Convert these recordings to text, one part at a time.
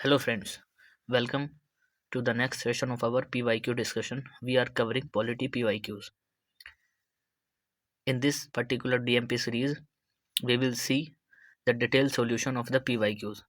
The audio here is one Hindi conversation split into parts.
Hello friends, welcome to the next session of our PYQ discussion. We are covering polity PYQs. In this particular DMP series, we will see the detailed solution of the PYQs.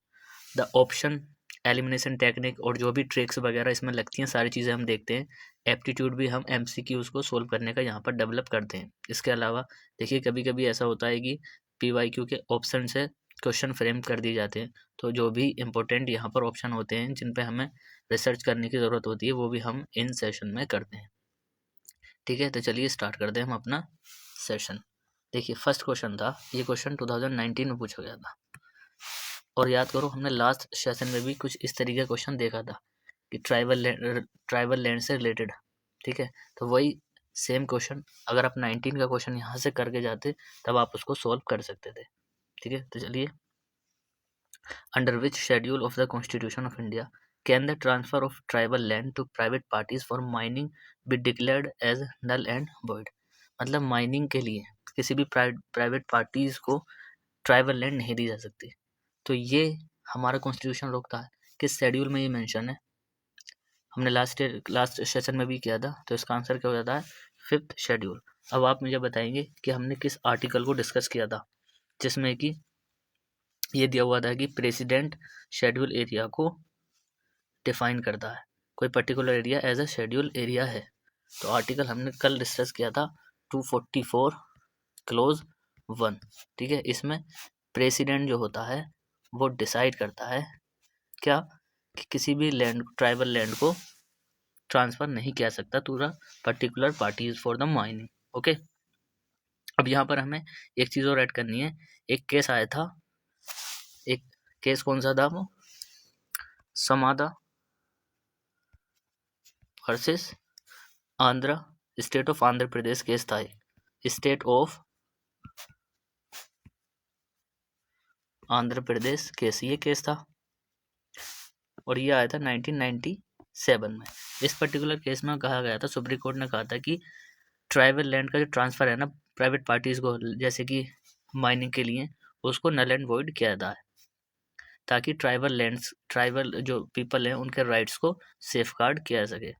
The option elimination technique और जो भी ट्रिक्स वगैरह इसमें लगती हैं सारी चीज़ें हम देखते हैं. एप्टीट्यूड भी हम MCQs को सोल्व करने का यहाँ पर डेवलप करते हैं. इसके अलावा देखिए कभी कभी ऐसा होता है कि PYQ के ऑप्शन से क्वेश्चन फ्रेम कर दिए जाते हैं. तो जो भी इम्पोर्टेंट यहाँ पर ऑप्शन होते हैं जिन पे हमें रिसर्च करने की ज़रूरत होती है वो भी हम इन सेशन में करते हैं. ठीक है, तो चलिए स्टार्ट करते हैं हम अपना सेशन. देखिए फर्स्ट क्वेश्चन था, ये क्वेश्चन 2019 में पूछा गया था. और याद करो हमने लास्ट सेशन में भी कुछ इस तरीके का क्वेश्चन देखा था कि ट्राइबल लैंड से रिलेटेड. ठीक है, तो वही सेम क्वेश्चन अगर आप 19 का क्वेश्चन यहाँ से करके जाते तब आप उसको सॉल्व कर सकते थे. ठीक है, तो चलिए. Under which schedule of the constitution of India can the transfer of tribal land to private parties for mining be declared as null and void. मतलब माइनिंग के लिए किसी भी प्राइवेट पार्टीज को ट्राइबल लैंड नहीं दी जा सकती. तो ये हमारा कॉन्स्टिट्यूशन रोकता है. किस शेड्यूल में ये मेंशन है? हमने लास्ट सेशन में भी किया था. तो इसका आंसर क्या हो जाता है? 5th schedule. अब आप मुझे बताएंगे कि हमने किस आर्टिकल को डिस्कस किया था जिसमें कि ये दिया हुआ था कि प्रेसिडेंट शेड्यूल एरिया को डिफाइन करता है. कोई particular area as a schedule area है. तो आर्टिकल हमने कल डिस्कस किया था 244 क्लोज 1. ठीक है, इसमें प्रेसिडेंट जो होता है वो डिसाइड करता है क्या कि किसी भी लैंड ट्राइबल लैंड को ट्रांसफ़र नहीं किया सकता to the particular parties for the mining. Okay, अब यहाँ पर हमें एक चीज़ और ऐड करनी है. एक केस आया था, एक केस कौन सा था वो? Samatha versus Andhra state of Andhra Pradesh case था. State of Andhra Pradesh case ये केस था और ये आया था 1997 में. इस पर्टिकुलर केस में कहा गया था, सुप्रीम कोर्ट ने कहा था कि ट्राइबल लैंड का जो ट्रांसफ़र है ना प्राइवेट पार्टीज़ को, जैसे कि माइनिंग के लिए, उसको नल एंड वॉइड किया जाता है ताकि ट्राइबल जो पीपल हैं उनके राइट्स को सेफगार्ड किया जा सके.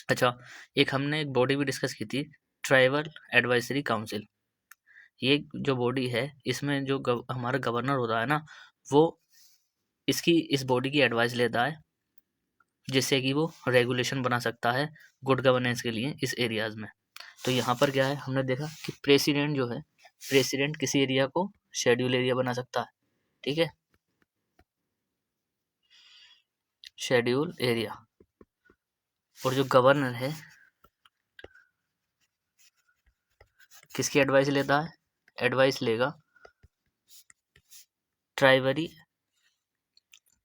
अच्छा, एक हमने एक बॉडी भी डिस्कस की थी, ट्राइबल एडवाइजरी काउंसिल. ये जो बॉडी है इसमें जो हमारा गवर्नर होता है ना, वो इस बॉडी की एडवाइस लेता है जिससे कि वो रेगुलेशन बना सकता है गुड गवर्नेंस के लिए इस एरियाज़ में. तो यहाँ पर क्या है, हमने देखा कि प्रेसिडेंट जो है, प्रेसिडेंट किसी एरिया को शेड्यूल एरिया बना सकता है. ठीक है, शेड्यूल एरिया. और जो गवर्नर है किसकी एडवाइस लेता है? एडवाइस लेगा ट्राइबरी,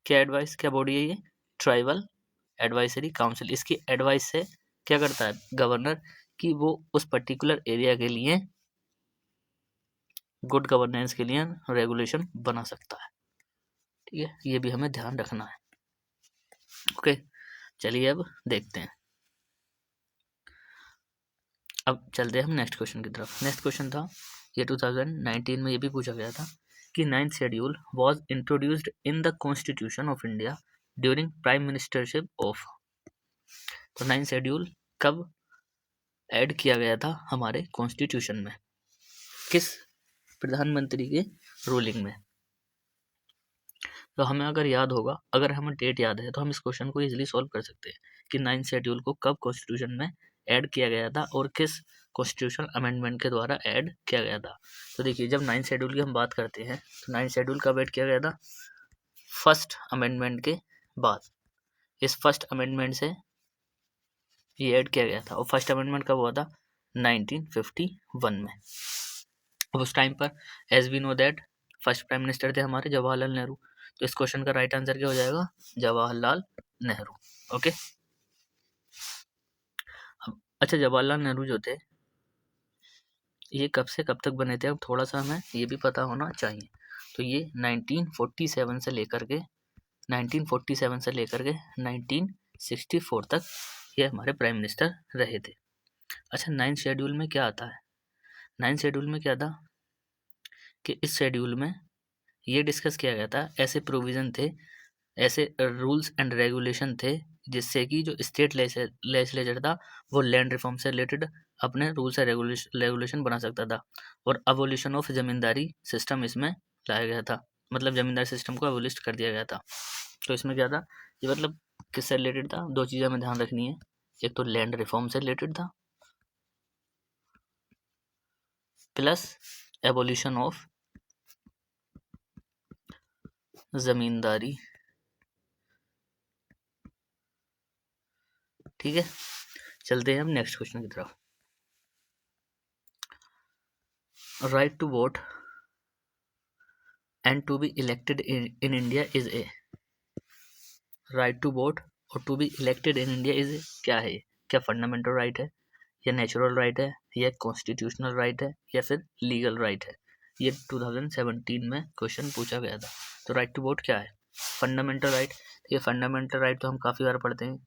क्या एडवाइस, क्या बॉडी है ये? Tribal advisory council. इसकी एडवाइस से क्या करता है गवर्नर कि वो उस पर्टिकुलर एरिया के लिए गुड गवर्नेंस के लिए रेगुलेशन बना सकता है. ठीक है, ये भी हमें ध्यान रखना है. ओके, चलिए अब देखते हैं. अब चलते हैं हम नेक्स्ट क्वेश्चन की तरफ. नेक्स्ट क्वेश्चन था, ये 2019 में ये भी पूछा गया था कि 9th schedule was introduced in the constitution of India during prime ministership of. तो 9th शेड्यूल कब ऐड किया गया था हमारे कॉन्स्टिट्यूशन में? किस प्रधानमंत्री के रूलिंग में? तो हमें अगर याद होगा, अगर हमें डेट याद है तो हम इस क्वेश्चन को इजीली सॉल्व कर सकते हैं कि 9th शेड्यूल को कब कॉन्स्टिट्यूशन में ऐड किया गया था और किस कॉन्स्टिट्यूशन अमेंडमेंट के द्वारा ऐड किया गया था. तो देखिए जब 9th शेड्यूल की हम बात करते हैं तो 9th शेड्यूल कब ऐड किया गया था? फर्स्ट अमेंडमेंट के बाद. इस फर्स्ट अमेंडमेंट से ये ऐड किया गया था. और फर्स्ट अमेंडमेंट कब हुआ था? 1951 में. अब उस टाइम पर as we know that first prime minister थे हमारे जवाहरलाल नेहरू. तो इस क्वेश्चन का राइट आंसर क्या हो जाएगा? जवाहरलाल नेहरू. ओके, अच्छा जवाहरलाल नेहरू जो थे ये कब से कब तक बने थे, अब थोड़ा सा हमें ये भी पता होना चाहिए. तो ये 1947 से लेकर के 1964 तक ये हमारे प्राइम मिनिस्टर रहे थे. अच्छा, 9th शेड्यूल में क्या आता है? 9th शेड्यूल में क्या था कि इस शेड्यूल में ये डिस्कस किया गया था, ऐसे प्रोविज़न थे ऐसे रूल्स एंड रेगुलेशन थे जिससे कि जो स्टेट लेजिस्लेचर था वो लैंड रिफॉर्म से रिलेटेड अपने रूल्स एंड रेगुलेशन बना सकता था। और अबोलिशन ऑफ जमींदारी सिस्टम इसमें लाया गया था, मतलब जमींदारी सिस्टम को अबोलिश कर दिया गया था। तो इसमें क्या था, ये मतलब किससे रिलेटेड था, दो चीज़ें हमें ध्यान रखनी है, एक तो लैंड रिफॉर्म से रिलेटेड था प्लस एबोलिशन ऑफ जमींदारी। ठीक है, चलते हैं हम नेक्स्ट क्वेश्चन की तरफ। Right to vote and to be elected in India is a. Right to vote और to be elected in India is क्या है, क्या फंडामेंटल राइट है, या नेचुरल राइट है, या कॉन्स्टिट्यूशनल राइट है, या फिर लीगल राइट है। ये 2017 में क्वेश्चन पूछा गया था। तो राइट टू वोट क्या है, फंडामेंटल राइट। ये फंडामेंटल राइट तो हम काफ़ी बार पढ़ते हैं,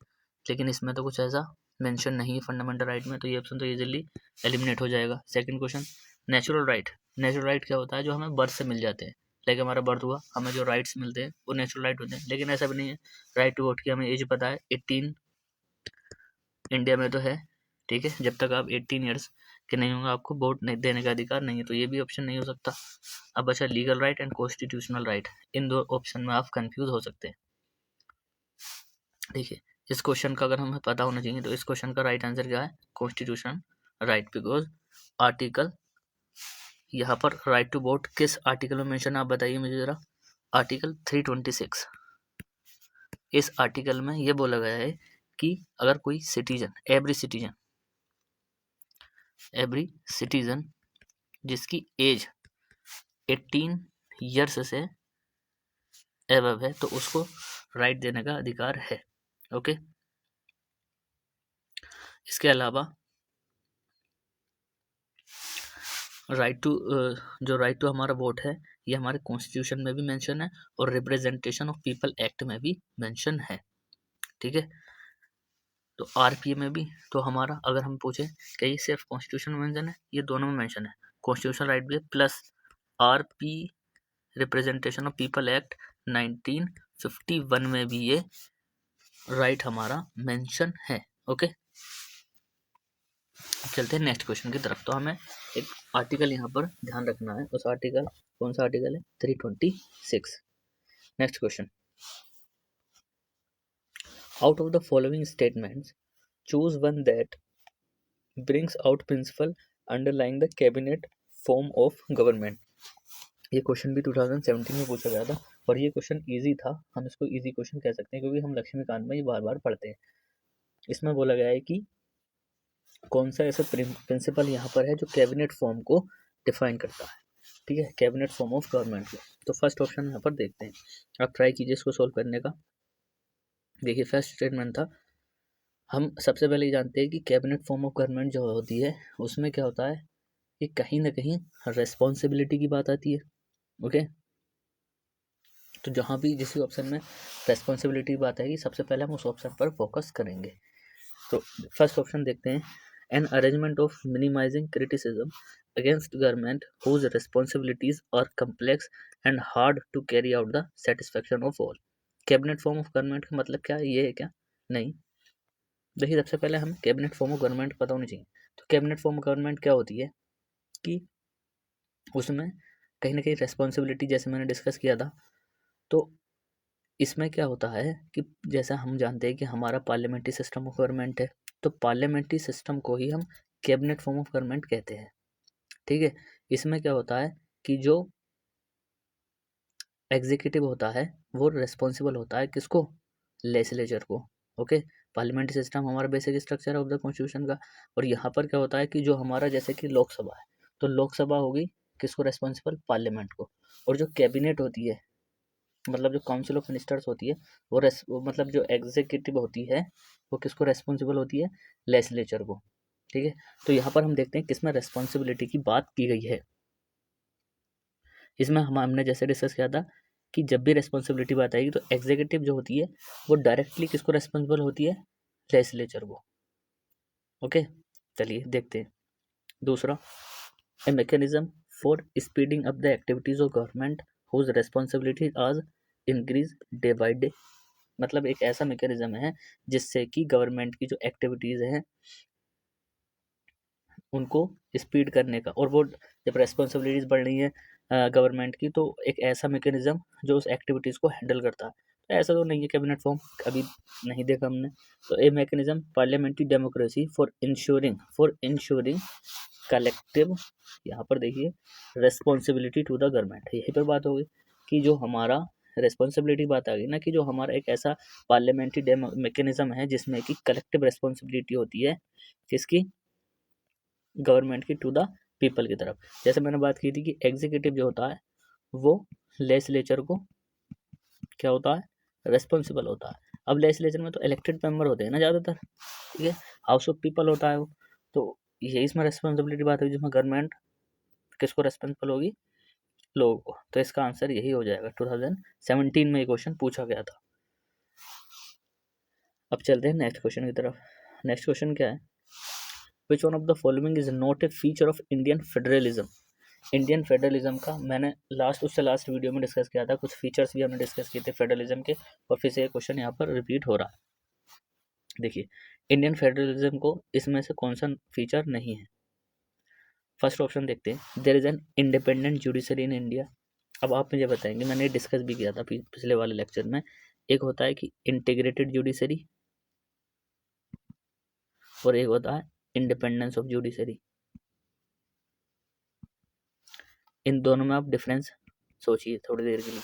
लेकिन इसमें तो कुछ ऐसा मेंशन नहीं है फंडामेंटल राइट में, तो ये ऑप्शन तो इजीली एलिमिनेट हो जाएगा। Second question, natural right. Natural right क्या होता है, जो हमें बर्थ से मिल जाते हैं, लाइक हमारा बर्थ हुआ, हमें जो राइट्स मिलते हैं वो नेचुरल राइट होते हैं। लेकिन ऐसा भी नहीं है, राइट टू वोट की हमें एज पता है 18 इंडिया में तो है, ठीक है, जब तक आप 18 ईयर्स के नहीं होंगे आपको वोट नहीं देने का अधिकार नहीं है, तो ये भी ऑप्शन नहीं हो सकता। अब अच्छा, legal right and constitutional right, इन दो ऑप्शन में आप कंफ्यूज हो सकते हैं। देखिए, इस क्वेश्चन का अगर हमें पता होना चाहिए, तो इस क्वेश्चन का राइट आंसर क्या है, कॉन्स्टिट्यूशन राइट, बिकॉज आर्टिकल, यहाँ पर राइट टू वोट किस आर्टिकल में मेंशन है आप बताइए मुझे जरा। आर्टिकल 326। इस आर्टिकल में ये बोला गया है कि अगर कोई सिटीजन, एवरी सिटीजन जिसकी एज 18 ईयर्स से एबव है, तो उसको राइट देने का अधिकार है। ओके, इसके अलावा राइट टू, जो राइट टू हमारा वोट है, ये हमारे कॉन्स्टिट्यूशन में भी मेंशन है और रिप्रेजेंटेशन ऑफ पीपल एक्ट में भी मेंशन है। ठीक है, तो आरपीए में भी, तो हमारा अगर हम पूछे कि ये सिर्फ कॉन्स्टिट्यूशन में मेंशन है, ये दोनों में मेंशन है, कॉन्स्टिट्यूशन राइट भी है plus RP representation of people act 1951 में भी ये राइट हमारा मेंशन है। ओके, चलते हैं नेक्स्ट क्वेश्चन की तरफ। तो हमें एक आर्टिकल यहाँ पर ध्यान रखना है, उस आर्टिकल, कौन सा आर्टिकल है, 326। Next question, out of the following statements choose one that brings out principle underlying the cabinet form of government. ये क्वेश्चन भी 2017 में पूछा गया था और ये क्वेश्चन इजी था, हम इसको इजी क्वेश्चन कह सकते हैं क्योंकि हम लक्ष्मीकांत में ये बार बार पढ़ते हैं। इसमें बोला गया है कि कौन सा ऐसा प्रिंसिपल यहाँ पर है जो कैबिनेट फॉर्म को डिफाइन करता है। ठीक है, कैबिनेट फॉर्म ऑफ गवर्नमेंट को। तो फर्स्ट ऑप्शन यहाँ पर देखते हैं, आप ट्राई कीजिए इसको सोल्व करने का। देखिए, फर्स्ट स्टेटमेंट था, हम सबसे पहले ये जानते हैं कि कैबिनेट फॉर्म ऑफ गवर्नमेंट जो होती है उसमें क्या होता है कि कहीं ना कहीं रेस्पॉन्सिबिलिटी की बात आती है। ओके, तो जहाँ भी जिस ऑप्शन में रेस्पॉन्सिबिलिटी की बात आएगी सबसे पहले हम उस ऑप्शन पर फोकस करेंगे। तो फर्स्ट ऑप्शन देखते हैं, an arrangement of minimising criticism against government whose responsibilities are complex and hard to carry out the satisfaction of all. Cabinet form of government का मतलब क्या है, ये है क्या, नहीं। देखिए, सबसे पहले हम कैबिनेट फॉर्म ऑफ गवर्नमेंट पता होनी चाहिए। तो कैबिनेट फॉर्म ऑफ गवर्नमेंट क्या होती है कि उसमें कहीं ना कहीं रेस्पॉन्सिबिलिटी, जैसे मैंने डिस्कस किया था, तो इसमें क्या होता है कि जैसा हम जानते हैं कि हमारा पार्लियामेंट्री सिस्टम ऑफ गवर्नमेंट है, तो पार्लियामेंट्री सिस्टम को ही हम कैबिनेट फॉर्म ऑफ गवर्नमेंट कहते हैं। ठीक है, इसमें क्या होता है कि जो एग्जीक्यूटिव होता है वो रिस्पॉन्सिबल होता है किसको, लेजिस्लेचर को। ओके, पार्लियामेंट्री सिस्टम हमारा बेसिक स्ट्रक्चर है ऑफ द कॉन्स्टिट्यूशन का। और यहाँ पर क्या होता है कि जो हमारा जैसे कि लोकसभा है, तो लोकसभा होगी किसको रेस्पॉन्सिबल, पार्लियामेंट को। और जो कैबिनेट होती है, मतलब जो काउंसिल ऑफ मिनिस्टर्स होती है, वो मतलब जो एग्जीक्यूटिव होती है वो किसको रेस्पॉन्सिबल होती है, लेजिस्लेचर को। ठीक है, तो यहाँ पर हम देखते हैं किसमें रेस्पॉन्सिबिलिटी की बात की गई है। इसमें हमने जैसे डिस्कस किया था कि जब भी रेस्पॉन्सिबिलिटी बात आएगी तो एग्जीक्यूटिव जो होती है वो डायरेक्टली किसको रेस्पॉन्सिबल होती है, लेजिस्लेचर को। ओके, चलिए देखते हैं दूसरा, a mechanism for speeding up the activities of government whose responsibility आज इंक्रीज डे बाई डे, मतलब एक ऐसा मैकेनिज्म है जिससे कि गवर्नमेंट की जो एक्टिविटीज़ हैं उनको स्पीड करने का, और वो जब रेस्पॉन्सिबिलिटीज़ बढ़ रही हैं गवर्नमेंट की, तो एक ऐसा मैकेनिज्म जो उस एक्टिविटीज़ को हैंडल करता है। तो ऐसा तो नहीं है कैबिनेट फॉर्म अभी नहीं देखा हमने। तो a mechanism parliamentary democracy for ensuring collective, यहाँ पर देखिए, रेस्पॉन्सिबिलिटी टू द गवर्नमेंट, यहीं पर बात होगी कि जो हमारा रेस्पॉन्सिबिलिटी बात आ गई ना, कि जो हमारा एक ऐसा पार्लियामेंट्री मैकेनिज्म है जिसमें कि कलेक्टिव रेस्पॉन्सिबिलिटी होती है किसकी, गवर्नमेंट की टू द पीपल की तरफ। जैसे मैंने बात की थी कि एग्जीक्यूटिव जो होता है वो लेजिस्लेचर को क्या होता है, रेस्पॉन्सिबल होता है। अब लेजिस्लेचर में तो इलेक्टेड मेंबर होते हैं ना ज़्यादातर, ठीक है, हाउस ऑफ पीपल होता है वो, तो ये इसमें रेस्पॉन्सिबिलिटी बात है जिसमें गवर्नमेंट किसको रेस्पॉन्सिबल होगी, लोगों को। तो इसका आंसर यही हो जाएगा। 2017 में ये क्वेश्चन पूछा गया था। अब चलते हैं नेक्स्ट क्वेश्चन की तरफ। नेक्स्ट क्वेश्चन क्या है, which one of the following is not a feature of Indian federalism. Indian federalism का मैंने उससे लास्ट वीडियो में डिस्कस किया था, कुछ फीचर्स भी हमने डिस्कस किए थे फेडरलिज्म के, और फिर से ये क्वेश्चन यहाँ पर रिपीट हो रहा है। देखिए, इंडियन फेडरलिज्म को इसमें से कौन सा फीचर नहीं है। फर्स्ट ऑप्शन देखते हैं, there is an independent judiciary in India. अब आप मुझे बताएंगे, मैंने डिस्कस भी किया था पिछले वाले लेक्चर में, एक होता है कि इंटीग्रेटेड जुडिशरी और एक होता है इंडिपेंडेंस ऑफ जुडिशरी। इन दोनों में आप डिफरेंस सोचिए थोड़ी देर के लिए।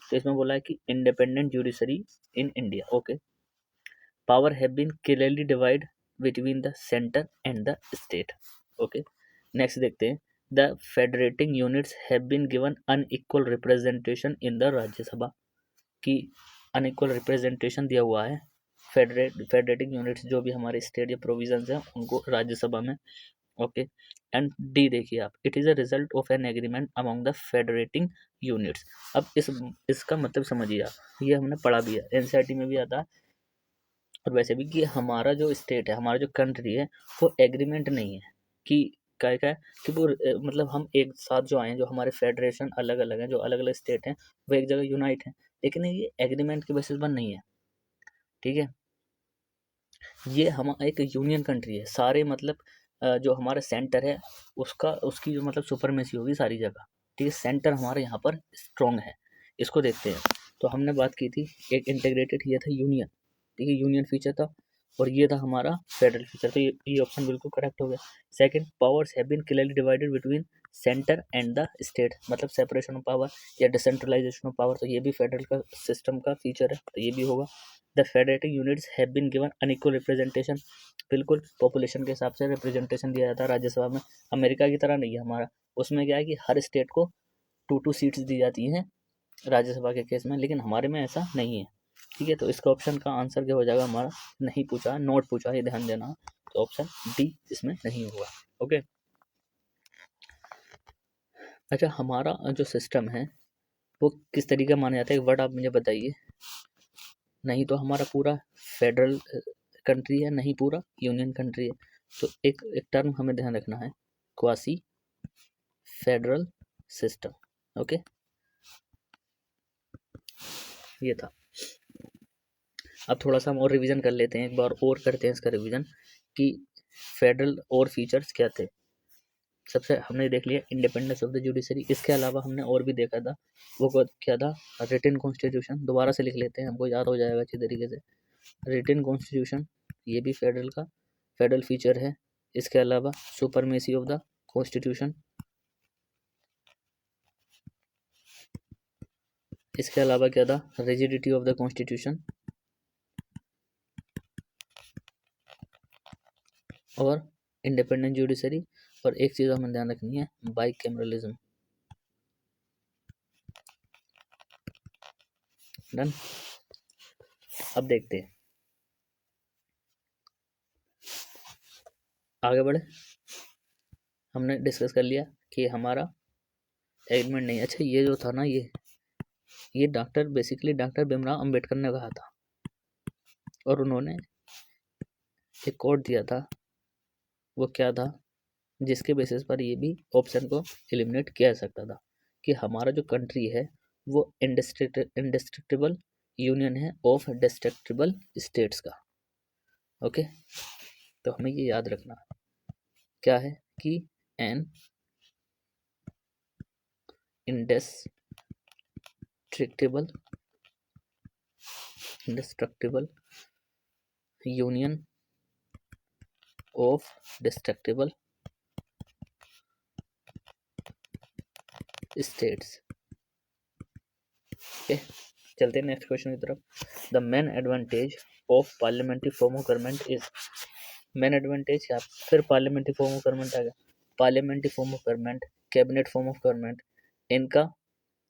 तो इसमें बोला है कि independent judiciary in India, okay, power have been clearly divide between the centre and the state, okay. Next देखते हैं, the federating units have been given unequal representation in the Rajya Sabha, की अनइक्वल रिप्रेजेंटेशन दिया हुआ है फेडरेटिंग यूनिट्स जो भी हमारे स्टेट या प्रोविजंस हैं उनको राज्यसभा में, ओके। एंड डी देखिए आप, it is a result of an agreement among the federating units. अब इसका मतलब समझिए आप, ये हमने पढ़ा भी है, एनसीईआरटी में भी आता है और वैसे भी, कि हमारा जो स्टेट है, हमारा जो कंट्री है, वो एग्रीमेंट नहीं है कि क्या है कि वो मतलब हम एक साथ जो आए हैं, जो हमारे फेडरेशन अलग अलग हैं, जो अलग अलग स्टेट हैं वो एक जगह यूनाइट हैं, लेकिन ये एग्रीमेंट के बेसिस पर नहीं है, ठीक है। ये हम एक यूनियन कंट्री है, सारे मतलब जो हमारा सेंटर है उसकी जो मतलब सुपरमेसी होगी सारी जगह, ठीक है, सेंटर हमारे यहाँ पर स्ट्रॉन्ग है। इसको देखते हैं। तो हमने बात की थी, एक इंटीग्रेटेड ये था यूनियन, ठीक है, यूनियन फीचर था, और ये था हमारा फेडरल फीचर, तो ये ऑप्शन बिल्कुल करेक्ट हो गया। Second, powers have been clearly divided between centre and the state, मतलब सेपरेशन ऑफ पावर या डिसेंट्रलाइजेशन ऑफ पावर, तो ये भी फेडरल का सिस्टम का फीचर है, तो ये भी होगा। The federating units have been given unequal representation, बिल्कुल पॉपुलेशन के हिसाब से रिप्रेजेंटेशन दिया जाता है राज्यसभा में। अमेरिका की तरह नहीं है हमारा, उसमें क्या है कि हर स्टेट को 2 सीट्स दी जाती हैं राज्यसभा के केस में, लेकिन हमारे में ऐसा नहीं है, ठीक है। तो इसका ऑप्शन का आंसर क्या हो जाएगा हमारा, नहीं पूछा, नोट पूछा, ये ध्यान देना, तो ऑप्शन डी इसमें नहीं होगा, ओके। अच्छा, हमारा जो सिस्टम है वो किस तरीके माना जाता है, एक वर्ड आप मुझे बताइए। नहीं तो हमारा पूरा फेडरल कंट्री है, नहीं पूरा यूनियन कंट्री है, तो एक टर्म हमें ध्यान रखना है, क्वासी फेडरल सिस्टम, ओके, ये था। अब थोड़ा सा हम और रिवीजन कर लेते हैं, एक बार और करते हैं इसका रिवीजन कि फेडरल और फीचर्स क्या थे। सबसे हमने देख लिया इंडिपेंडेंस ऑफ द जुडिशरी, इसके अलावा हमने और भी देखा था, वो क्या था, रिटन कॉन्स्टिट्यूशन, दोबारा से लिख लेते हैं, हमको याद हो जाएगा अच्छी तरीके से। रिटन कॉन्स्टिट्यूशन, ये भी फेडरल फीचर है। इसके अलावा सुपरमेसी ऑफ द कॉन्स्टिट्यूशन, इसके अलावा क्या था, रिजिडिटी ऑफ द कॉन्स्टिट्यूशन, और इंडिपेंडेंट जुडिशरी, और एक चीज़ हमें ध्यान रखनी है, बाइकैमरलिज्म। डन। अब देखते हैं, आगे बढ़े। हमने डिस्कस कर लिया कि हमारा एग्रीमेंट नहीं। अच्छा, ये जो था ना, ये बेसिकली डॉक्टर भीमराव अंबेडकर ने कहा था, और उन्होंने एक कोड दिया था, वो क्या था, जिसके बेसिस पर ये भी ऑप्शन को एलिमिनेट किया जा सकता था, कि हमारा जो कंट्री है वो इंडिस्ट्रक्टिबल यूनियन है ऑफ डिस्ट्रक्टिबल स्टेट्स का। ओके, तो हमें ये याद रखना क्या है कि an indestructible union of destructible states. Okay, चलते हैं नेक्स्ट क्वेश्चन की तरफ। The main advantage of parliamentary form of government is. Main advantage क्या, फिर पार्लियामेंट्री फॉर्म ऑफ गवर्नमेंट आ गया। Parliamentary form of government, cabinet form of government, इनका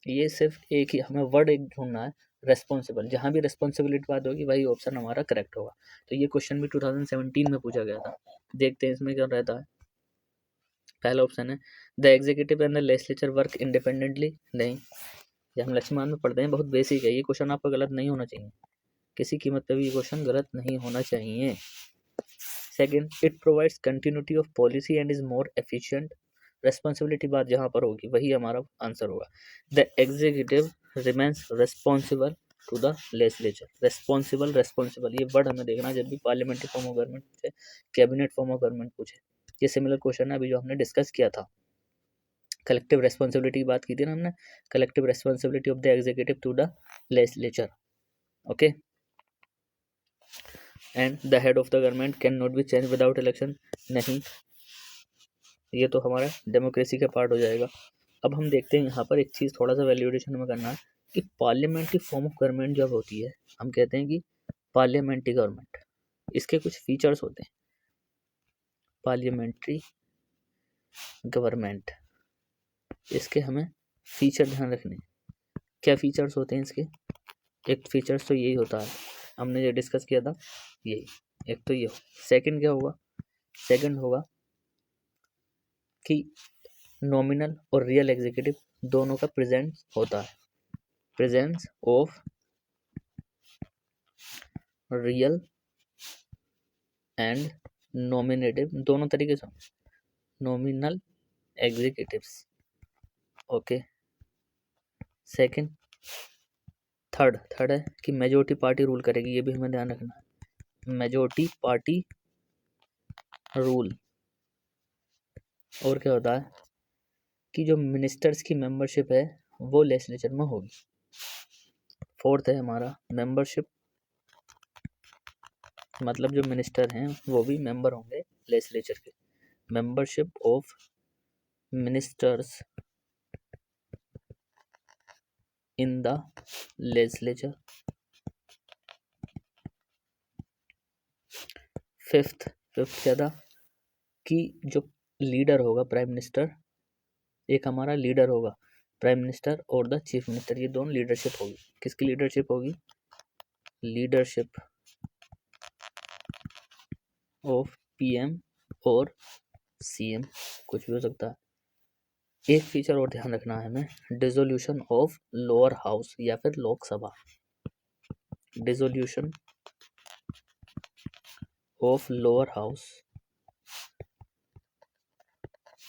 ये सिर्फ एक ही हमें वर्ड एक ढूंढना है, रेस्पॉन्सिबल। जहाँ भी रेस्पॉन्सिबिलिटी बात होगी वही ऑप्शन हमारा करेक्ट होगा। तो ये क्वेश्चन भी 2017 में पूछा गया था। देखते हैं इसमें क्या रहता है। पहला ऑप्शन है the executive and the legislature work independently. नहीं, ये हम लक्ष्मण में पढ़ते हैं, बहुत बेसिक है ये क्वेश्चन, आपका गलत नहीं होना चाहिए, किसी कीमत पे भी ये क्वेश्चन गलत नहीं होना चाहिए। Second, it provides continuity of policy and is more efficient. Responsibility बात जहाँ पर होगी वही हमारा आंसर होगा। The executive remains responsible to the legislature. Responsible ये वर्ड हमें देखना जब भी पार्लियामेंट्री फॉर्म ऑफ गवर्नमेंट पूछे, कैबिनेट फॉर्म ऑफ गवर्नमेंट पूछे। ये सिमिलर क्वेश्चन है अभी जो हमने डिस्कस किया था, कलेक्टिव रेस्पॉन्सिबिलिटी की बात की थी ना हमने, collective responsibility of the executive to the legislature. Okay, and the head of the government can not be change without election. नहीं, ये तो हमारा डेमोक्रेसी का पार्ट हो जाएगा। अब हम देखते हैं यहाँ पर एक चीज़ थोड़ा सा वैल्यूएशन में करना है कि पार्लियामेंट्री फॉर्म ऑफ गवर्नमेंट जब होती है, हम कहते हैं कि पार्लियामेंट्री गवर्नमेंट, इसके कुछ फीचर्स होते हैं। पार्लियामेंट्री गवर्नमेंट, इसके हमें फीचर ध्यान रखने। क्या फीचर्स होते हैं इसके? एक फीचर्स तो यही होता है, हमने जो डिस्कस किया था यही, एक तो ये। सेकंड क्या होगा? सेकंड होगा कि नॉमिनल और रियल एग्जीक्यूटिव दोनों का प्रेजेंस होता है। Presence of real and nominative, दोनों तरीके से nominal executives. Okay, second. Third है कि मेजोरिटी पार्टी रूल करेगी, ये भी हमें ध्यान रखना है, मेजोरिटी पार्टी रूल। और क्या होता है कि जो मिनिस्टर्स की मेंबरशिप है वो लेजिस्लेचर में होगी। फोर्थ है हमारा मेंबरशिप, मतलब जो मिनिस्टर हैं वो भी मेंबर होंगे लेजिस्लेचर के। Membership of ministers in the legislature. Fifth क्या था कि जो लीडर होगा प्राइम मिनिस्टर, एक हमारा लीडर होगा प्राइम मिनिस्टर और द चीफ मिनिस्टर, ये दोनों लीडरशिप होगी। किसकी लीडरशिप होगी? लीडरशिप ऑफ पीएम और सीएम, कुछ भी हो सकता है। एक फीचर और ध्यान रखना है हमें, डिसोल्यूशन ऑफ लोअर हाउस या फिर Lok Sabha. Dissolution of lower house,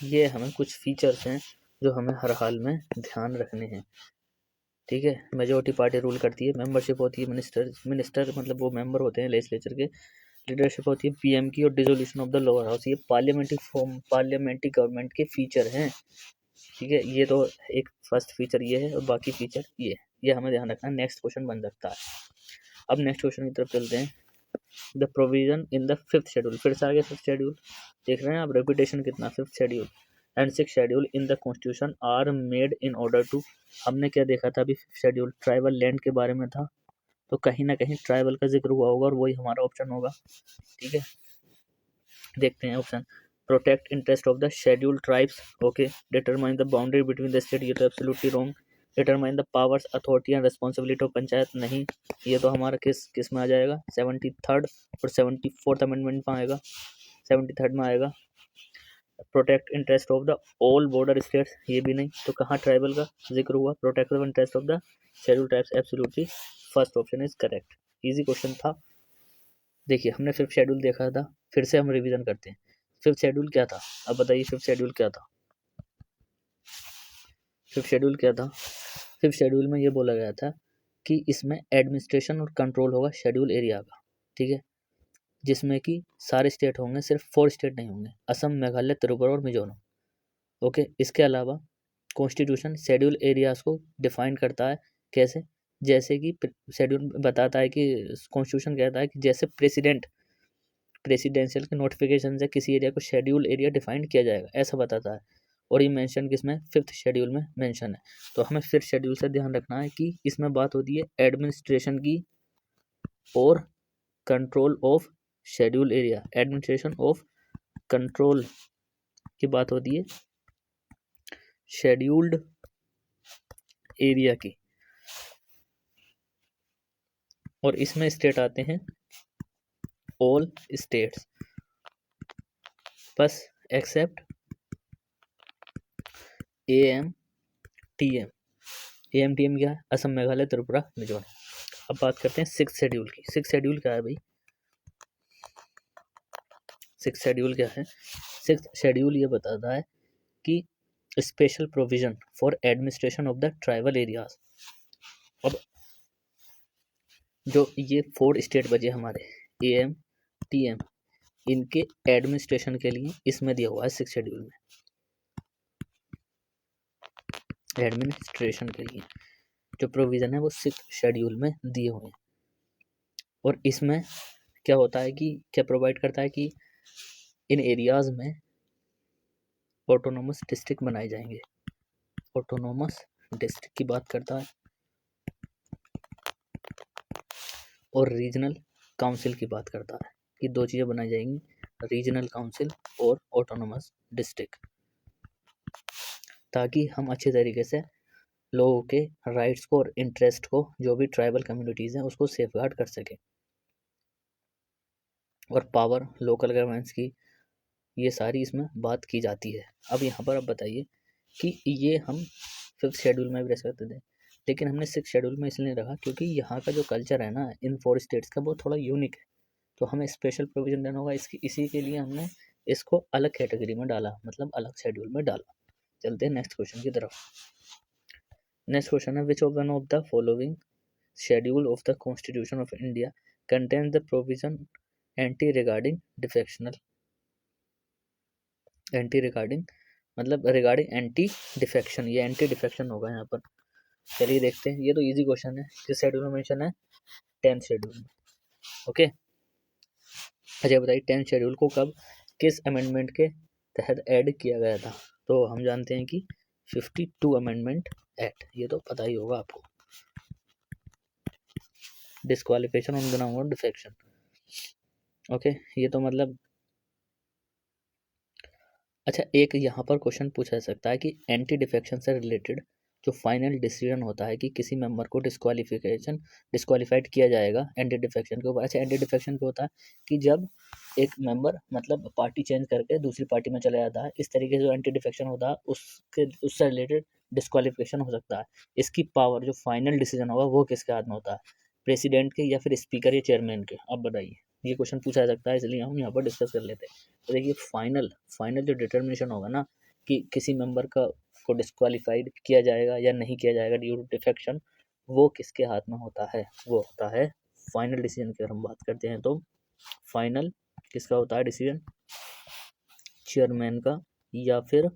ये हमें कुछ फीचर्स हैं जो हमें हर हाल में ध्यान रखने हैं। ठीक है, मेजोरिटी पार्टी रूल करती है, मेंबरशिप होती है मिनिस्टर मतलब वो मेंबर होते हैं लेजिस्लेचर के, लीडरशिप होती है पीएम की, और dissolution of the lower house, ये पार्लियामेंट्री गवर्नमेंट के फीचर हैं। ठीक है, ये तो एक फर्स्ट फीचर ये है और बाकी फीचर ये हमें ध्यान रखना। नेक्स्ट क्वेश्चन बन सकता है। अब नेक्स्ट क्वेश्चन की तरफ चलते हैं। The provision in the fifth schedule, फिर से आगे फिफ्थ शेड्यूल देख रहे हैं आप, रेपुटेशन कितना, fifth schedule and six schedule in the constitution are made in order to. हमने क्या देखा था अभी? फिफ्थ शेड्यूल ट्राइबल लैंड के बारे में था, तो कहीं ना कहीं ट्राइबल का जिक्र हुआ होगा और वही हमारा ऑप्शन होगा। ठीक है, देखते हैं option. Protect interest of the scheduled tribes. Okay, determine the boundary between the state, ये तो absolutely wrong. Determine the powers authority and responsibility of panchayat, नहीं, ये तो हमारा किस में आ जाएगा? 73rd और 74th अमेंडमेंट में आएगा, 73rd में आएगा। Protect interest of the all border states, ये भी नहीं, तो कहाँ ट्राइबल का जिक्र हुआ? Protect the interest of the scheduled tribes, absolutely first option is correct. Easy question था। देखिए हमने फिफ्थ शेड्यूल देखा था, फिर से हम रिवीजन करते हैं। फिफ्थ शेड्यूल क्या था? अब बताइए फिफ्थ शेड्यूल क्या था? फिफ्थ शेड्यूल क्या था? 5th शेड्यूल में ये बोला गया था कि इसमें एडमिनिस्ट्रेशन और कंट्रोल होगा शेड्यूल एरिया का, ठीक है, जिसमें कि सारे स्टेट होंगे, सिर्फ 4 स्टेट नहीं होंगे, असम, मेघालय, त्रिपुरा और मिजोरम। ओके, इसके अलावा कॉन्स्टिट्यूशन शेड्यूल एरियाज को डिफाइन करता है, कैसे, जैसे कि शेड्यूल बताता है कि कॉन्स्टिट्यूशन कहता है कि जैसे प्रेसिडेंशियल के नोटिफिकेशन से किसी एरिया को शेड्यूल एरिया डिफाइन किया जाएगा, ऐसा बताता है। और ये मेंशन किसमें, 5th शेड्यूल में मेंशन है। तो हमें 5th शेड्यूल से ध्यान रखना है कि इसमें बात होती है एडमिनिस्ट्रेशन की और control of schedule area, administration of control की बात होती है शेड्यूल्ड एरिया की। और इसमें स्टेट आते हैं ऑल स्टेट्स, बस एक्सेप्ट AMTM। AMTM क्या है, असम, मेघालय, त्रिपुरा, मिजोरम। अब बात करते हैं 6th शेड्यूल की। 6th शेड्यूल क्या है भाई, 6th शेड्यूल क्या है, 6th शेड्यूल ये बताता है कि special provision for administration of the tribal areas. अब जो ये 4 स्टेट बचे हमारे AMTM, इनके एडमिनिस्ट्रेशन के लिए इसमें दिया हुआ है 6th शेड्यूल में, एडमिनिस्ट्रेशन के लिए जो प्रोविजन है वो 6th शेड्यूल में दिए हुए हैं। और इसमें क्या होता है कि क्या प्रोवाइड करता है कि इन एरियाज में ऑटोनोमस डिस्ट्रिक्ट बनाए जाएंगे, ऑटोनोमस डिस्ट्रिक्ट की बात करता है, और रीजनल काउंसिल की बात करता है कि 2 चीज़ें बनाई जाएंगी, रीजनल काउंसिल और ऑटोनोमस डिस्ट्रिक्ट, ताकि हम अच्छे तरीके से लोगों के राइट्स को और इंटरेस्ट को, जो भी ट्राइबल कम्युनिटीज़ हैं, उसको सेफगार्ड कर सके। और पावर लोकल गवर्नमेंट्स की, ये सारी इसमें बात की जाती है। अब यहाँ पर अब बताइए कि ये हम 5th शेड्यूल में भी रख सकते थे, लेकिन हमने 6th शेड्यूल में इसलिए रखा क्योंकि यहाँ का जो कल्चर है ना इन 4 स्टेट्स का, वो थोड़ा यूनिक है, तो हमें स्पेशल प्रोविजन देना होगा इसी के लिए हमने इसको अलग कैटेगरी में डाला, मतलब अलग शेड्यूल में डाला। चलते हैं नेक्स्ट क्वेश्चन की तरफ। नेक्स्ट क्वेश्चन है, which one of the following schedule of the constitution of India contains the provision anti regarding defectional, anti regarding मतलब रिगार्डिंग एंटी डिफेक्शन, ये एंटी डिफेक्शन होगा यहाँ पर। चलिए देखते हैं, ये तो इजी क्वेश्चन है। किस शेड्यूल में मेंशन है, 10th शेड्यूल में। ओके, अच्छा बताइए 10th शेड्यूल को कब किस अमेंडमेंट के तहत ऐड किया गया था। तो हम जानते हैं कि 52 अमेंडमेंट एक्ट, ये तो पता ही होगा आपको, disqualification on the ground of defection. Okay, ये तो मतलब अच्छा, एक यहाँ पर क्वेश्चन पूछा जा सकता है कि एंटी डिफेक्शन से रिलेटेड जो फाइनल डिसीजन होता है कि किसी मेंबर को डिस्क्वालिफाइड किया जाएगा एंटी डिफेक्शन के ऊपर। अच्छा, एंटी डिफेक्शन क्या होता है कि जब एक मेंबर मतलब पार्टी चेंज करके दूसरी पार्टी में चला जाता है, इस तरीके से जो एंटी डिफेक्शन होता है उससे रिलेटेड डिस्क्वालिफिकेशन हो सकता है। इसकी पावर, जो फाइनल डिसीजन होगा वो किसके हाथ में होता है, प्रेसिडेंट के या फिर स्पीकर या चेयरमैन के। अब बताइए, ये क्वेश्चन पूछा जा सकता है, इसलिए हम यहाँ पर डिस्कस कर लेते हैं। तो देखिए फाइनल जो डिटर्मिनेशन होगा ना कि किसी मेंबर को डिस्क्वालिफाइड किया जाएगा या नहीं किया जाएगा ड्यू टू डिफेक्शन, वो किसके हाथ में होता है, वो होता है फाइनल डिसीजन की। अगर हम बात करते हैं तो फाइनल किसका होता है डिसीजन, चेयरमैन का या फिर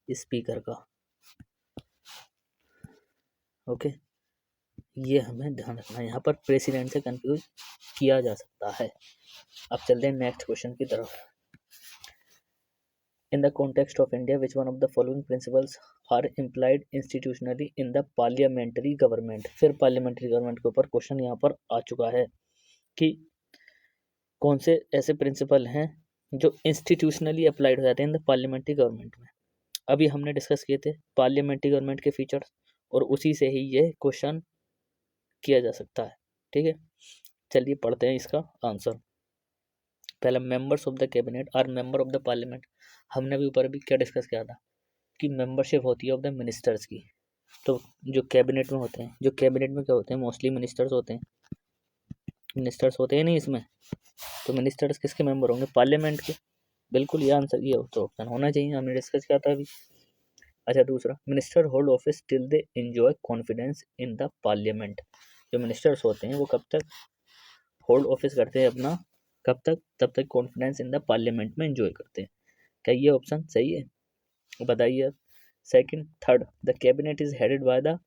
स्पीकर का। ओके, ये हमें ध्यान रखना है, यहाँ पर प्रेसिडेंट से कंफ्यूज किया जा सकता है। अब चलते हैं नेक्स्ट क्वेश्चन की तरफ। In the context of India, which one of the following principles are implied institutionally in the parliamentary government? फिर parliamentary government के ऊपर क्वेश्चन यहाँ पर आ चुका है कि कौन से ऐसे प्रिंसिपल हैं जो इंस्टीट्यूशनली अप्लाइड हो जाते हैं इन द पार्लियामेंट्री गवर्नमेंट में। अभी हमने डिस्कस किए थे पार्लियामेंट्री गवर्नमेंट के फीचर्स, और उसी से ही ये क्वेश्चन किया जा सकता है। ठीक है, चलिए पढ़ते हैं इसका आंसर। पहला, members of the cabinet are member of the parliament. हमने भी ऊपर भी क्या डिस्कस किया था कि मेंबरशिप होती है ऑफ द मिनिस्टर्स की। तो जो कैबिनेट में होते हैं, जो कैबिनेट में क्या होते हैं, मोस्टली मिनिस्टर्स होते हैं, मिनिस्टर्स होते हैं नहीं इसमें, तो मिनिस्टर्स किसके मेंबर होंगे, पार्लियामेंट के। बिल्कुल, ये आंसर, ये तो ऑप्शन होना चाहिए, हमने डिस्कस किया था अभी। अच्छा, दूसरा, minister hold office till they enjoy confidence in the parliament. जो मिनिस्टर्स होते हैं वो कब तक होल्ड ऑफिस करते हैं अपना, कब तक, तब तक कॉन्फिडेंस इन द पार्लियामेंट में एंजॉय करते हैं। क्या ये ऑप्शन सही है, बताइए आप। Second, third, the cabinet is headed by the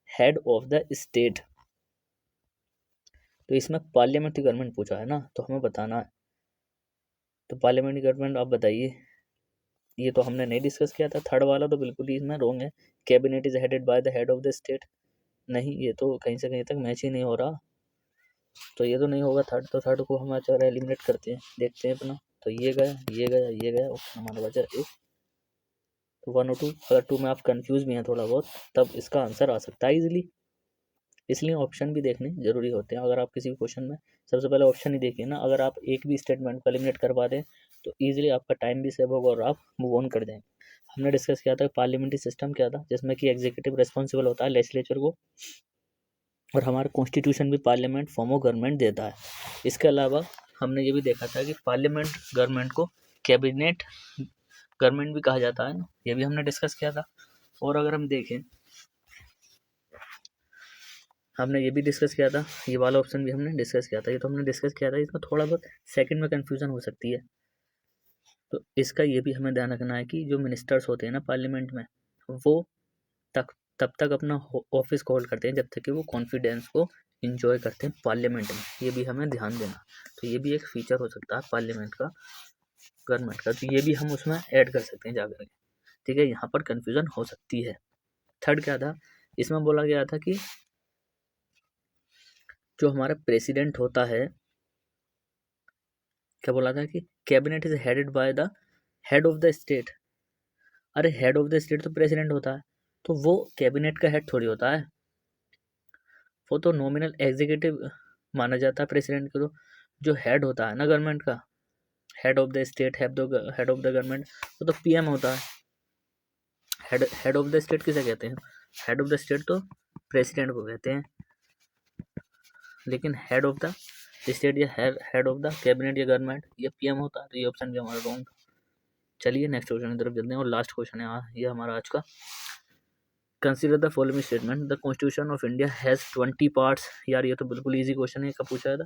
head of the state. तो इसमें पार्लियामेंट्री गवर्नमेंट पूछा है ना, तो हमें बताना है। तो पार्लियामेंट्री गवर्नमेंट आप बताइए। ये तो हमने नहीं डिस्कस किया था, थर्ड वाला तो बिल्कुल ही इसमें रॉन्ग है। Cabinet is headed by the head of the state, नहीं, ये तो कहीं से कहीं तक मैच ही नहीं हो रहा, तो ये तो नहीं होगा थर्ड। तो थर्ड को हम अच्छा एलिमिनेट करते हैं, देखते हैं अपना। तो ये गया, ये गया, ये गया, ऑप्शन हमारा बचा एक। तो 1 और 2, अगर 2 में आप कंफ्यूज भी हैं थोड़ा बहुत, तब इसका आंसर आ सकता है इजीली। इसलिए ऑप्शन भी देखने जरूरी होते हैं। अगर आप किसी भी क्वेश्चन में सबसे पहले ऑप्शन ही देखिए ना, अगर आप एक भी स्टेटमेंट को एलिमिनेट करवा दें तो ईजिली आपका टाइम भी सेव होगा और आप मूव ऑन कर देंगे। हमने डिस्कस किया था पार्लियामेंट्री सिस्टम क्या था, जिसमें कि एग्जीक्यूटिव रिस्पॉन्सिबल होता है लेजिस्लेचर को, और हमारा कॉन्स्टिट्यूशन भी पार्लियामेंट फॉर्म ऑफ गवर्नमेंट देता है। इसके अलावा हमने ये भी देखा था कि पार्लियामेंट गवर्नमेंट को कैबिनेट गवर्नमेंट भी कहा जाता है ना, ये भी हमने डिस्कस किया था। और अगर हम देखें, हमने ये भी डिस्कस किया था, ये वाला ऑप्शन भी हमने डिस्कस किया था, ये तो हमने डिस्कस किया था। इसमें थोड़ा बहुत सेकंड में कंफ्यूजन हो सकती है, तो इसका ये भी हमें ध्यान रखना है कि जो मिनिस्टर्स होते हैं ना पार्लियामेंट में, वो तब तक अपना ऑफिस को होल्ड करते हैं जब तक कि वो कॉन्फिडेंस को इंजॉय करते हैं पार्लियामेंट में। ये भी हमें ध्यान देना। तो ये भी एक फीचर हो सकता है पार्लियामेंट का, गवर्नमेंट का, तो ये भी हम उसमें ऐड कर सकते हैं जाकर के। ठीक है, यहाँ पर कंफ्यूजन हो सकती है। थर्ड क्या था, इसमें बोला गया था कि जो हमारा प्रेसिडेंट होता है, क्या बोला था कि cabinet is headed by the head of the state. अरे हेड ऑफ द स्टेट तो प्रेसिडेंट होता है, तो वो कैबिनेट का हेड थोड़ी होता है, वो तो नॉमिनल एग्जीक्यूटिव माना जाता है प्रेसिडेंट को। तो जो हेड होता है ना गवर्नमेंट का, head of the state, head of the government, वो तो पीएम होता है। हेड ऑफ द स्टेट किसे कहते हैं, हेड ऑफ द स्टेट तो प्रेसिडेंट को कहते हैं, लेकिन हेड ऑफ द स्टेट या हेड ऑफ द कैबिनेट या गवर्नमेंट ये पीएम होता है। तो ये ऑप्शन भी हमारा रॉन्ग। चलिए नेक्स्ट क्वेश्चन की तरफ चलते हैं, और लास्ट क्वेश्चन है ये हमारा आज का। Consider the following statement, the constitution of India has 20 parts. यार ये तो बिल्कुल ईजी क्वेश्चन है, कब पूछा था,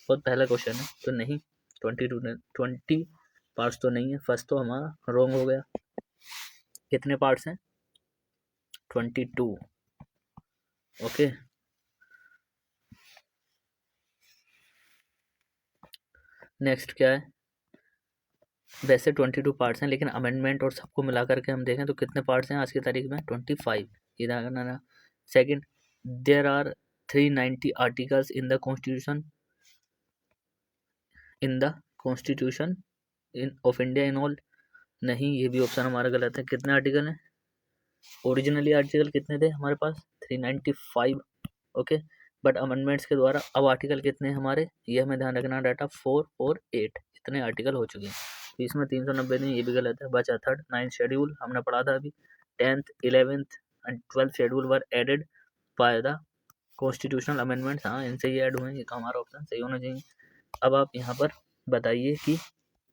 बहुत पहला क्वेश्चन है। तो नहीं, 20 पार्ट्स तो नहीं है, फर्स्ट तो हमारा रॉन्ग हो गया। कितने पार्ट्स हैं, 22। ओके, नेक्स्ट क्या है, वैसे 22 पार्ट्स हैं, लेकिन अमेंडमेंट और सबको मिला करके हम देखें तो कितने पार्ट्स हैं आज की तारीख में, 25। ये ध्यान रखना ना। Second, there are 390 articles in the constitution, in the constitution in of India in all. नहीं, ये भी ऑप्शन हमारा गलत है। कितने आर्टिकल हैं, ओरिजिनली आर्टिकल कितने थे हमारे पास, 395। ओके, बट अमेंडमेंट्स के द्वारा अब आर्टिकल कितने हैं हमारे, ये हमें ध्यान रखना, डाटा 4 और 8 इतने आर्टिकल हो चुके हैं। तो इसमें 390 नहीं, ये भी गलत है। बचा थर्ड, 9th शेड्यूल हमने पढ़ा था अभी, 10th 11th and 12th schedule were added by the constitutional amendments. हाँ, इनसे ये ऐड हुए हैं, ये तो हमारा ऑप्शन सही होना चाहिए। अब आप यहाँ पर बताइए कि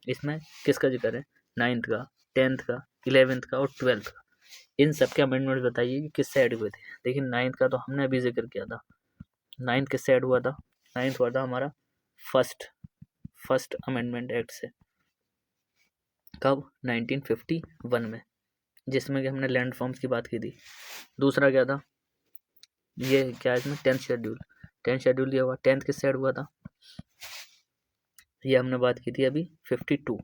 इसमें किसका जिक्र है, 9th का, 10th का, 11th का और 12th का। इन सब के अमेंडमेंट बताइए कि किससे ऐड हुए थे। देखिए 9th का तो हमने अभी जिक्र किया था, 9th किससे ऐड हुआ था, 9th हुआ था हमारा फर्स्ट अमेंडमेंट एक्ट से। कब, 1951 में, जिसमें कि हमने लैंड फॉर्म्स की बात की थी। दूसरा क्या था, ये क्या है इसमें, 10th शेड्यूल दिया हुआ, 10th किससे ऐड हुआ था, ये हमने बात की थी अभी 52।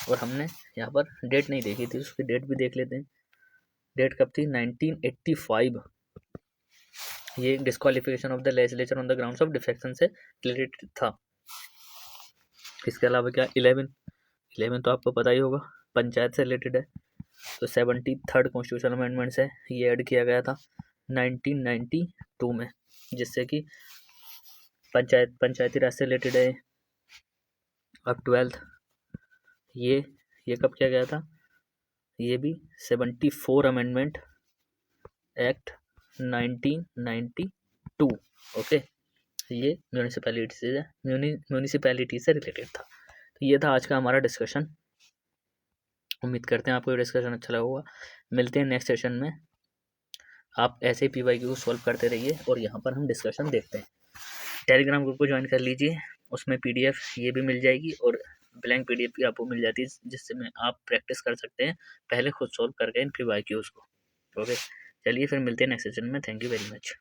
और हमने यहाँ पर डेट नहीं देखी थी, उसकी डेट भी देख लेते हैं। डेट कब थी, 1985। ये disqualification of the legislature on the grounds of defection से रिलेटेड था। इसके अलावा क्या, 11 तो आपको पता ही होगा, पंचायत से रिलेटेड है। तो 73rd कॉन्स्टिट्यूशन अमेंडमेंट है, ये ऐड किया गया था 1992 में, जिससे कि पंचायती राज से रिलेटेड है। अब 12th, ये कब किया गया था, ये भी 74 अमेंडमेंट एक्ट 1992। ओके, ये म्यूनिसिपैलिटी से रिलेटेड था। तो ये था आज का हमारा डिस्कशन। उम्मीद करते हैं आपको ये डिस्कशन अच्छा लगा होगा। मिलते हैं नेक्स्ट सेशन में। आप ऐसे PYQ को सॉल्व करते रहिए और यहाँ पर हम डिस्कशन देखते हैं। टेलीग्राम ग्रुप को ज्वाइन कर लीजिए, उसमें PDF ये भी मिल जाएगी और ब्लैंक PDF भी आपको मिल जाती है, जिससे में आप प्रैक्टिस कर सकते हैं पहले खुद सॉल्व करके इन PYQs को। ओके, चलिए फिर मिलते हैं नेक्स्ट सेशन में। Thank you very much.